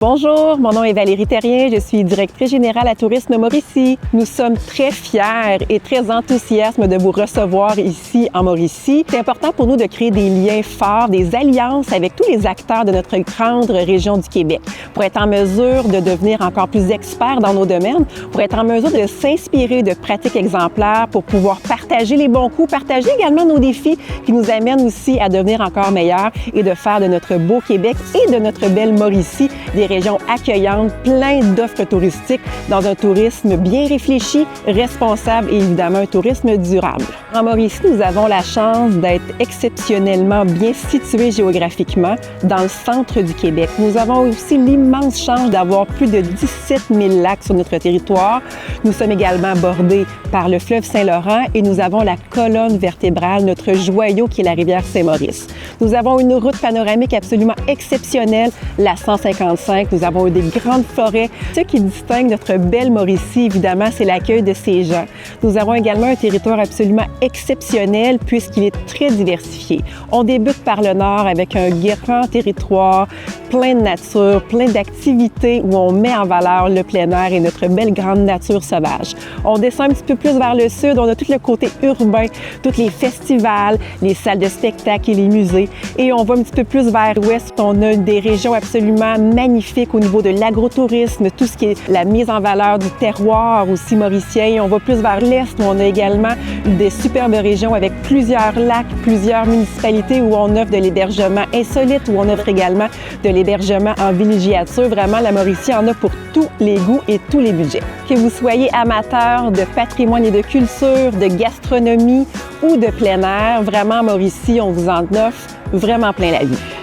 Bonjour, mon nom est Valérie Terrien, je suis directrice générale à Tourisme Mauricie. Nous sommes très fiers et très enthousiastes de vous recevoir ici en Mauricie. C'est important pour nous de créer des liens forts, des alliances avec tous les acteurs de notre grande région du Québec pour être en mesure de devenir encore plus experts dans nos domaines, pour être en mesure de s'inspirer de pratiques exemplaires, pour pouvoir partager les bons coups, partager également nos défis qui nous amènent aussi à devenir encore meilleurs et de faire de notre beau Québec et de notre belle Mauricie des régions accueillantes, plein d'offres touristiques dans un tourisme bien réfléchi, responsable et évidemment un tourisme durable. En Mauricie, nous avons la chance d'être exceptionnellement bien situés géographiquement dans le centre du Québec. Nous avons aussi l'immense chance d'avoir plus de 17 000 lacs sur notre territoire. Nous sommes également bordés par le fleuve Saint-Laurent et nous avons la colonne vertébrale, notre joyau qui est la rivière Saint-Maurice. Nous avons une route panoramique absolument exceptionnelle, la 155. Nous avons des grandes forêts. Ce qui distingue notre belle Mauricie, évidemment, c'est l'accueil de ces gens. Nous avons également un territoire absolument exceptionnel puisqu'il est très diversifié. On débute par le nord avec un grand territoire, plein de nature, plein d'activités où on met en valeur le plein air et notre belle grande nature sauvage. On descend un petit peu plus vers le sud, on a tout le côté urbain, tous les festivals, les salles de spectacle et les musées. Et on va un petit peu plus vers l'ouest, on a des régions absolument magnifiques au niveau de l'agrotourisme, tout ce qui est la mise en valeur du terroir aussi mauricien. Et on va plus vers l'est où on a également des superbes régions avec plusieurs lacs, plusieurs municipalités où on offre de l'hébergement insolite, où on offre également de l'hébergement en villégiature. Vraiment, la Mauricie en a pour tous les goûts et tous les budgets. Que vous soyez amateur de patrimoine et de culture, de gastronomie ou de plein air, vraiment, Mauricie, on vous en offre vraiment plein la vue.